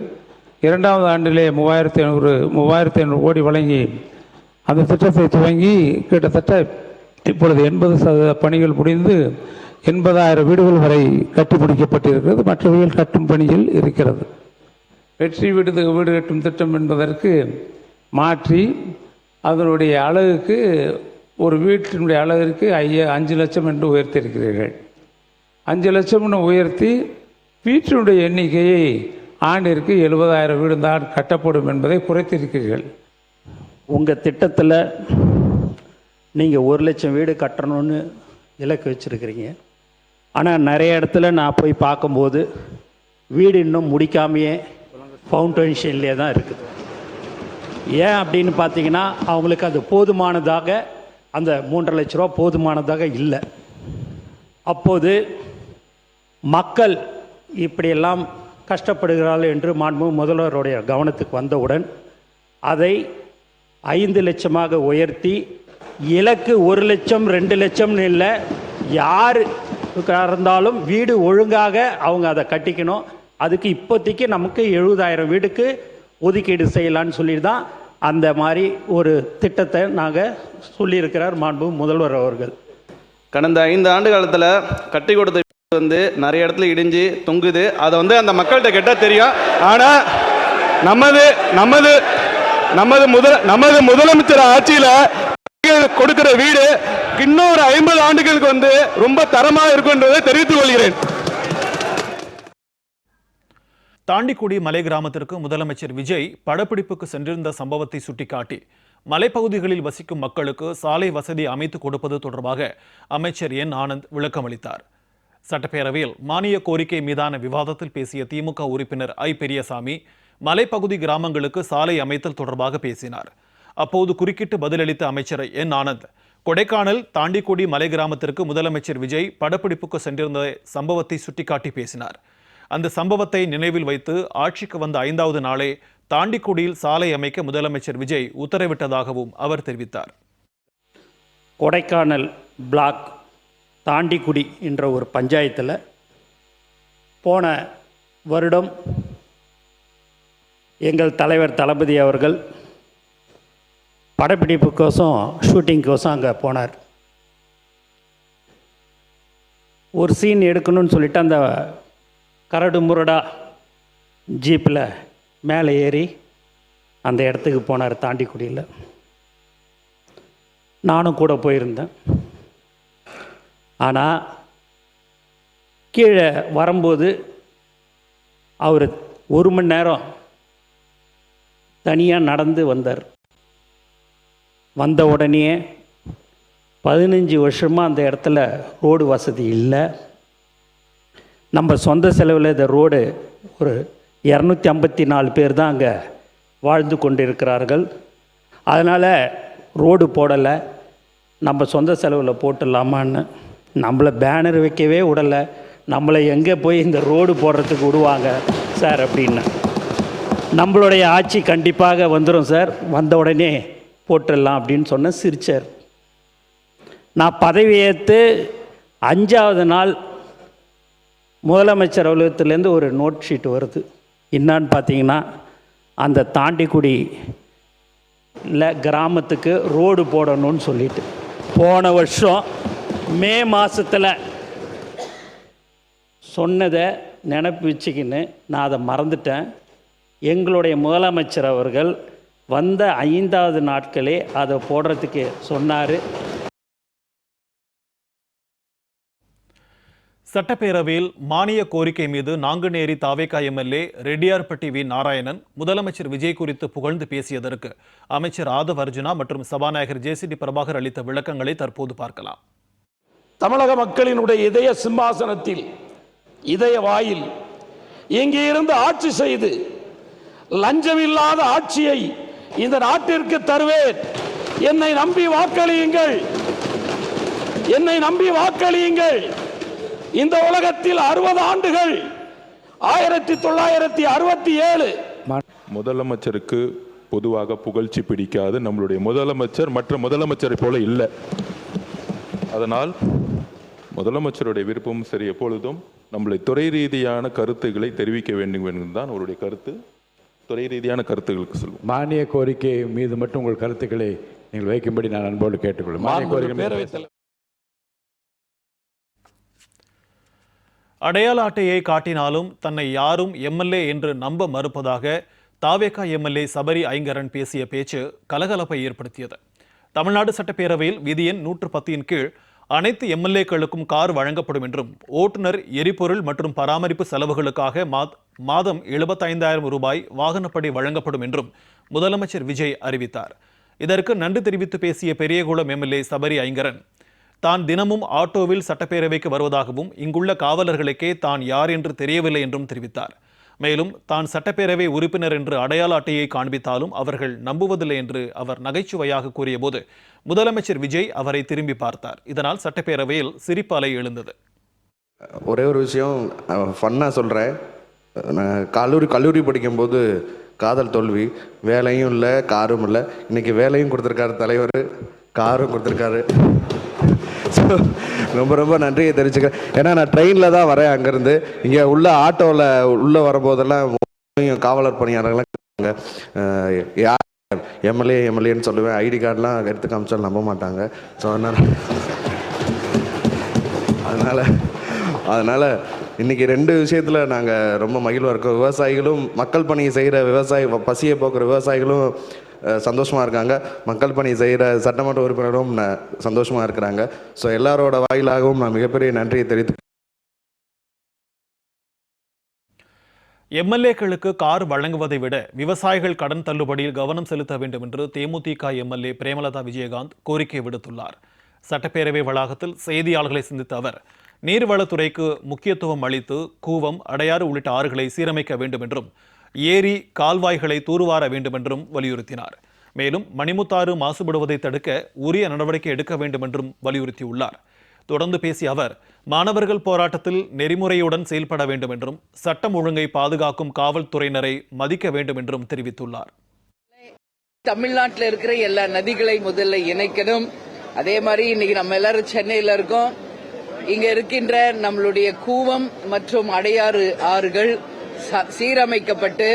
2வது ஆண்டிலே 3500 கோடி வழங்கி அந்த திட்டத்தை துவங்கி கிட்டத்தட்ட இப்பொழுது 80% பணிகள் முடிந்து 80,000 வீடுகள் வரை கட்டி முடிக்கப்பட்டிருக்கிறது. மற்றவைகள் கட்டும் பணியில் இருக்கிறது. வெற்றி வீடு கட்டும் திட்டம் என்பதற்கு மாற்றி அதனுடைய அழகுக்கு ஒரு வீட்டினுடைய அழகிற்கு 5 லட்சம் என்று உயர்த்தியிருக்கிறீர்கள். 5 லட்சம் உயர்த்தி வீட்டினுடைய எண்ணிக்கையை ஆண்டிற்கு 70,000 வீடு தான் கட்டப்படும் என்பதை குறைத்திருக்கிறீர்கள். உங்கள் திட்டத்தில் நீங்கள் 1 லட்சம் வீடு கட்டணும்னு இலக்கு வச்சுருக்கிறீங்க. ஆனால் நிறைய இடத்துல நான் போய் பார்க்கும்போது வீடு இன்னும் முடிக்காமையே ஃபவுண்டேஷன்லேயே தான் இருக்குது. ஏன் அப்படின்னு பார்த்தீங்கன்னா அவங்களுக்கு அது போதுமானதாக, அந்த 3.5 லட்ச ரூபா போதுமானதாக இல்லை. அப்போது மக்கள் இப்படியெல்லாம் கஷ்டப்படுகிறார்கள் என்று மாண்பு முதல்வருடைய கவனத்துக்கு வந்தவுடன் அதை 5 லட்சமாக உயர்த்தி இலக்கு 1 லட்சம் 2 லட்சம்னு இல்லை, யார் இருந்தாலும் வீடு ஒழுங்காக அவங்க அதை கட்டிக்கணும். அதுக்கு இப்போதைக்கு நமக்கு 70,000 வீடுக்கு ஒதுக்கீடு செய்யலான்னு சொல்லி தான் அந்த மாதிரி ஒரு திட்டத்தை நாங்கள் சொல்லியிருக்கிறார் மாண்பு முதல்வர் அவர்கள். கடந்த 5 ஆண்டு காலத்தில் கட்டி கொடுத்த வந்து நிறைய இடத்துல இடிஞ்சு தொங்குது. அதை வந்து அந்த மக்கள்கிட்ட கேட்டால் தெரியும். ஆனால் நமது முதலமைச்சர் ஆட்சியில் கொடுக்கிற வீடு இன்னும் ஒரு 50 ஆண்டுகளுக்கு வந்து ரொம்ப தரமாக இருக்கும் என்பதை தெரிவித்துக் கொள்கிறேன். தாண்டிக்குடி மலை கிராமத்திற்கு முதலமைச்சர் விஜய் படப்பிடிப்புக்கு சென்றிருந்த சம்பவத்தை சுட்டிக்காட்டி மலைப்பகுதிகளில் வசிக்கும் மக்களுக்கு சாலை வசதி அமைத்துக் கொடுப்பது தொடர்பாக அமைச்சர் என் ஆனந்த் விளக்கம் அளித்தார். சட்டப்பேரவையில் மானிய கோரிக்கை மீதான விவாதத்தில் பேசிய திமுக உறுப்பினர் ஐ பெரியசாமி மலைப்பகுதி கிராமங்களுக்கு சாலை அமைத்தல் தொடர்பாக பேசினார். அப்போது குறுக்கிட்டு பதிலளித்த அமைச்சர் என் ஆனந்த், கொடைக்கானல் தாண்டிக்குடி மலை கிராமத்திற்கு முதலமைச்சர் விஜய் படப்பிடிப்புக்கு சென்றிருந்த சம்பவத்தை சுட்டிக்காட்டி பேசினார். அந்த சம்பவத்தை நினைவில் வைத்து ஆட்சிக்கு வந்த 5வது நாளே தாண்டிக்குடியில் சாலை அமைக்க முதலமைச்சர் விஜய் உத்தரவிட்டதாகவும் அவர் தெரிவித்தார். கொடைக்கானல் பிளாக் தாண்டிக்குடி என்ற ஒரு பஞ்சாயத்தில் போன வருடம் எங்கள் தலைவர் தளபதி அவர்கள் படப்பிடிப்புக்கோசம் ஷூட்டிங்கோசம் அங்கே போனார். ஒரு சீன் எடுக்கணும்னு சொல்லிட்டு அந்த கரடு முரடா ஜீப்பில் மேலே ஏறி அந்த இடத்துக்கு போனார். தாண்டிக்குடியில் நானும் கூட போயிருந்தேன். ஆனால் கீழே வரும்போது அவர் 1 மணி நேரம் தனியாக நடந்து வந்தார். வந்த உடனே 15 வருஷமாக அந்த இடத்துல ரோடு வசதி இல்லை. நம்ம சொந்த செலவில் இந்த ரோடு ஒரு 254 பேர் தான் அங்கே வாழ்ந்து கொண்டிருக்கிறார்கள். அதனால் ரோடு போடலை, நம்ம சொந்த செலவில் போட்டுடலாமான்னு. நம்மளை பேனர் வைக்கவே விடலை, நம்மளை எங்கே போய் இந்த ரோடு போடுறதுக்கு விடுவாங்க சார் அப்படின்னு. நம்மளுடைய ஆட்சி கண்டிப்பாக வந்துடும் சார், வந்த உடனே போட்டுடலாம் அப்படின்னு சொன்ன சிரிச்சார். நான் பதவியேற்று 5வது நாள் முதலமைச்சர் அலுவலகத்திலேருந்து ஒரு நோட் ஷீட் வருது. என்னான்னு பார்த்தீங்கன்னா, அந்த தாண்டிக்குடியில் கிராமத்துக்கு ரோடு போடணும்னு சொல்லிட்டு போன வருஷம் மே மாதத்தில் சொன்னதை நினப்பு வச்சுக்கின்னு நான் அதை மறந்துட்டேன். எங்களுடைய முதலமைச்சர் அவர்கள் வந்த 5வது நாட்களே அதை போடுறதுக்கு சொன்னார். சட்டப்பேரவையில் மானிய கோரிக்கை மீது நாங்குநேரி தாவேகா எம்எல்ஏ ரெட்டியார்பட்டி வி நாராயணன் முதலமைச்சர் விஜய் குறித்து புகழ்ந்து பேசியதற்கு அமைச்சர் ஆதவ் அர்ஜுனா மற்றும் சபாநாயகர் ஜேசிடி பிரபாகர் அளித்த விளக்கங்களை தற்போது பார்க்கலாம். தமிழக மக்களினுடைய இதய சிம்மாசனத்தில், இதய வாயில் இங்கே இருந்து ஆட்சி செய்து லஞ்சமில்லாத ஆட்சியை இந்த நாட்டிற்கு தருவேன், என்னை நம்பி வாக்களியுங்கள், என்னை நம்பி வாக்களியுங்கள். இந்த உலகத்தில் 60 ஆண்டுகள் 1967 முதலமைச்சருக்கு பொதுவாக புகழ்ச்சி பிடிக்காது. நம்மளுடைய முதலமைச்சர் மற்ற முதலமைச்சரை போல இல்லை. அதனால் முதலமைச்சருடைய விருப்பமும் சரி, எப்பொழுதும் நம்மளை துறை ரீதியான கருத்துக்களை தெரிவிக்க வேண்டும் என்பதுதான் அவருடைய கருத்து. துறை ரீதியான கருத்துக்களுக்கு சொல்லுவோம். மானிய கோரிக்கை மீது மட்டும் உங்கள் கருத்துக்களை நீங்கள் வைக்கும்படி நான் அன்போடு கேட்டுக்கொள்ளும். அடையாள அட்டையை காட்டினாலும் தன்னை யாரும் எம்எல்ஏ என்று நம்ப மறுப்பதாக தாவேகா எம்எல்ஏ சபரி ஐங்கரன் பேசிய பேச்சு கலகலப்பை ஏற்படுத்தியது. தமிழ்நாடு சட்டப்பேரவையில் விதி எண் 110 கீழ் அனைத்து எம்எல்ஏக்களுக்கும் கார் வழங்கப்படும் என்றும் ஓட்டுநர், எரிபொருள் மற்றும் பராமரிப்பு செலவுகளுக்காக மாதம் 75,000 ரூபாய் வாகனப்படி வழங்கப்படும் என்றும் முதலமைச்சர் விஜய் அறிவித்தார். இதற்கு நன்றி தெரிவித்து பேசிய பெரியகுளம் எம்எல்ஏ சபரி ஐங்கரன் தான் தினமும் ஆட்டோவில் சட்டப்பேரவைக்கு வருவதாகவும் இங்குள்ள காவலர்களுக்கே தான் யார் என்று தெரியவில்லை என்றும் தெரிவித்தார். மேலும் தான் சட்டப்பேரவை உறுப்பினர் என்று அடையாள அட்டையை காண்பித்தாலும் அவர்கள் நம்புவதில்லை என்று அவர் நகைச்சுவையாக கூறியபோது முதலமைச்சர் விஜய் அவரை திரும்பி பார்த்தார். இதனால் சட்டப்பேரவையில் சிரிப்பு அலை எழுந்தது. ஒரே ஒரு விஷயம் ஃபன்னாக சொல்கிறேன். நான் கல்லூரி படிக்கும்போது காதல் தோல்வி, வேலையும் இல்லை, காரும் இல்லை. இன்னைக்கு வேலையும் கொடுத்துருக்காரு தலைவர், காரும் கொடுத்துருக்காரு. ஸோ ரொம்ப ரொம்ப நன்றியை தெரிவிச்சுக்கிறேன். ஏன்னா நான் ட்ரெயினில் தான் வரேன், அங்கேருந்து இங்கே உள்ள ஆட்டோவில் உள்ளே வரும்போதெல்லாம் காவலர் பணியாளர்கள்லாம் யார் எம்எல்ஏன்னு சொல்லுவேன். ஐடி கார்டெலாம் எடுத்து காமிச்சாலும் நம்ப மாட்டாங்க. ஸோ அதனால் இன்றைக்கி 2 விஷயத்தில் நாங்கள் ரொம்ப மகிழ்வாக இருக்கோம். விவசாயிகளும், மக்கள் பணி செய்கிற பசியை போக்குற விவசாயிகளும் சந்தோஷமாக இருக்காங்க. மக்கள் பணி செய்கிற சட்டமன்ற உறுப்பினரும் சந்தோஷமாக இருக்கிறாங்க. ஸோ எல்லாரோட வாயிலாகவும் நான் மிகப்பெரிய நன்றியை தெரிவித்து எம்எல்ஏக்களுக்கு கார் வழங்குவதை விட விவசாயிகள் கடன் தள்ளுபடியில் கவனம் செலுத்த வேண்டும் என்று தேமுதிக எம்எல்ஏ பிரேமலதா விஜயகாந்த் கோரிக்கை விடுத்துள்ளார். சட்டப்பேரவை வளாகத்தில் செய்தியாளர்களை சந்தித்த அவர் நீர்வளத்துறைக்கு முக்கியத்துவம் அளித்து கூவம், அடையாறு உள்ளிட்ட ஆறுகளை சீரமைக்க வேண்டும் என்றும் ஏரி, கால்வாய்களை தூர்வார வேண்டும் என்றும் வலியுறுத்தினார். மேலும் மணிமுத்தாறு மாசுபடுவதை தடுக்க உரிய நடவடிக்கை எடுக்க வேண்டும் என்றும் வலியுறுத்தியுள்ளார். தொடர்ந்து பேசிய அவர் மாணவர்கள் போராட்டத்தில் நெறிமுறையுடன் செயல்பட வேண்டும் என்றும் சட்டம் ஒழுங்கை பாதுகாக்கும் காவல்துறையினரை மதிக்க வேண்டும் என்றும் தெரிவித்துள்ளார். தமிழ்நாட்டில் இருக்கிற எல்லா நதிகளை முதல்ல இணைக்கணும். அதே மாதிரி இன்னைக்கு நம்ம எல்லாரும் சென்னையில் இருக்கோம். இங்க இருக்கின்ற நம்மளுடைய கூவம் மற்றும் அடையாறு ஆறுகள் சீரமைக்கப்பட்டு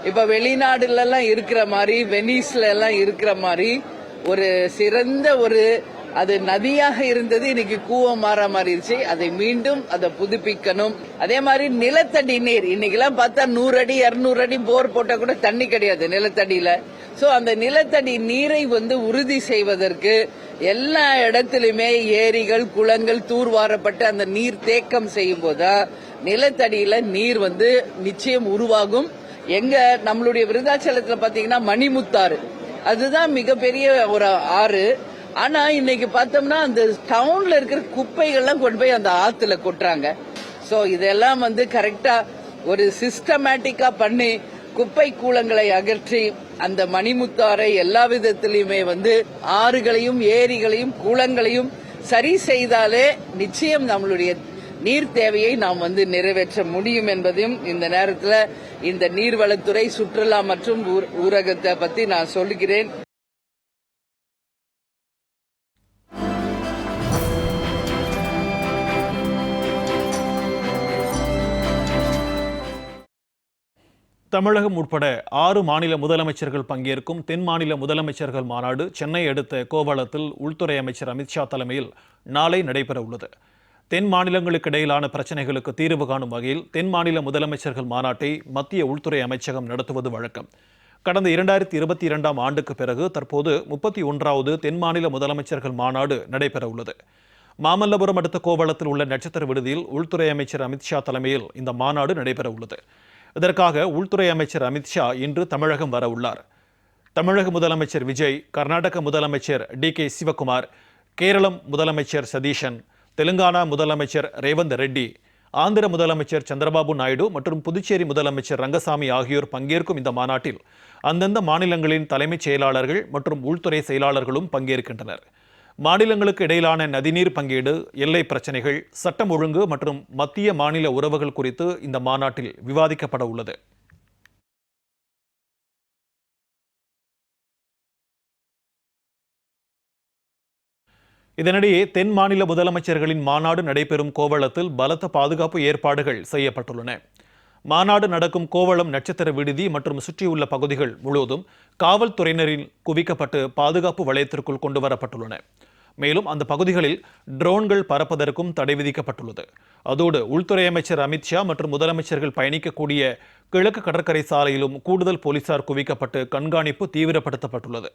இப்ப வெளிநாடுல எல்லாம் இருக்கிற மாதிரி, வெனிஸ்ல எல்லாம் இருக்கிற மாதிரி ஒரு சிறந்த அது நதியாக இருந்தது, இன்னைக்கு கூவம் மாற மாறிடுச்சு. அதை மீண்டும் அதை புதுப்பிக்கணும். அதே மாதிரி நிலத்தடி நீர், இன்னைக்கெல்லாம் பார்த்தா 100 அடி 200 அடி போர் போட்டா கூட தண்ணி கிடையாது நிலத்தடியில. சோ அந்த நிலத்தடி நீரை உறுதி செய்வதற்கு எல்லா இடத்திலுமே ஏரிகள், குளங்கள் தூர்வாரப்பட்டு அந்த நீர் தேக்கம் செய்யும் போதுதான் நிலத்தடியில நீர் நிச்சயம் உருவாகும். எங்க நம்மளுடைய விருதாச்சலத்துல பாத்தீங்கன்னா மணிமுத்தாறு, அதுதான் மிகப்பெரிய ஒரு ஆறு. ஆனா இன்னைக்கு பார்த்தோம்னா அந்த டவுன்ல இருக்கிற குப்பைகள்லாம் கொண்டு போய் அந்த ஆத்துல கொட்டுறாங்க. சோ இதெல்லாம் கரெக்டா ஒரு சிஸ்டமேட்டிக்கா பண்ணி குப்பை கூளங்களை அகற்றி அந்த மணிமுத்தாரை எல்லா விதத்திலுமே ஆறுகளையும் ஏரிகளையும் குளங்களையும் சரி செய்தாலே நிச்சயம் நம்மளுடைய நீர் தேவையை நாம் நிறைவேற்ற முடியும் என்பதையும் இந்த நேரத்தில் இந்த நீர்வளத்துறை, சுற்றுலா மற்றும் ஊரகத்தை பற்றி நான் சொல்லுகிறேன். தமிழகம் உட்பட 6 மாநில முதலமைச்சர்கள் பங்கேற்கும் தென் மாநில முதலமைச்சர்கள் மாநாடு சென்னை அடுத்த கோவளத்தில் உள்துறை அமைச்சர் அமித்ஷா தலைமையில் நாளை நடைபெற உள்ளது. தென் மாநிலங்களுக்கு இடையிலான பிரச்சினைகளுக்கு தீர்வு காணும் வகையில் தென் மாநில முதலமைச்சர்கள் மாநாட்டை மத்திய உள்துறை அமைச்சகம் நடத்துவது வழக்கம். கடந்த 2022ஆம் ஆண்டுக்கு பிறகு தற்போது 31வது தென் மாநில முதலமைச்சர்கள் மாநாடு நடைபெற உள்ளது. மாமல்லபுரம் அடுத்த கோவளத்தில் உள்ள நட்சத்திர விடுதியில் உள்துறை அமைச்சர் அமித்ஷா தலைமையில் இந்த மாநாடு நடைபெற உள்ளது. இதற்காக உள்துறை அமைச்சர் அமித்ஷா இன்று தமிழகம் வர உள்ளார். தமிழக முதலமைச்சர் விஜய், கர்நாடக முதலமைச்சர் DK சிவகுமார், கேரளம் முதலமைச்சர் சதீஷன், தெலுங்கானா முதலமைச்சர் ரேவந்த் ரெட்டி, ஆந்திர முதலமைச்சர் சந்திரபாபு நாயுடு மற்றும் புதுச்சேரி முதலமைச்சர் ரங்கசாமி ஆகியோர் பங்கேற்கும் இந்த மாநாட்டில் அந்தந்த மாநிலங்களின் தலைமைச் செயலாளர்கள் மற்றும் உள்துறை செயலாளர்களும் பங்கேற்கின்றனர். மாநிலங்களுக்கு இடையிலான நதிநீர் பங்கீடு, எல்லை பிரச்சினைகள், சட்டம் ஒழுங்கு மற்றும் மத்திய மாநில உறவுகள் குறித்து இந்த மாநாட்டில் விவாதிக்கப்பட உள்ளது. இதனிடையே தென் மாநில முதலமைச்சர்களின் மாநாடு நடைபெறும் கோவளத்தில் பலத்த பாதுகாப்பு ஏற்பாடுகள் செய்யப்பட்டுள்ளன. மாநாடு நடக்கும் கோவளம் நட்சத்திர விடுதி மற்றும் சுற்றியுள்ள பகுதிகள் முழுவதும் காவல்துறையினரில் குவிக்கப்பட்டு பாதுகாப்பு வளையத்திற்குள் கொண்டுவரப்பட்டுள்ளன. மேலும் அந்த பகுதிகளில் ட்ரோன்கள் பறப்பதற்கும் தடை விதிக்கப்பட்டுள்ளது. அதோடு உள்துறை அமைச்சர் அமித்ஷா மற்றும் முதலமைச்சர்கள் பயணிக்கக்கூடிய கிழக்கு கடற்கரை சாலையிலும் கூடுதல் போலீசார் குவிக்கப்பட்டு கண்காணிப்பு தீவிரப்படுத்தப்பட்டுள்ளது.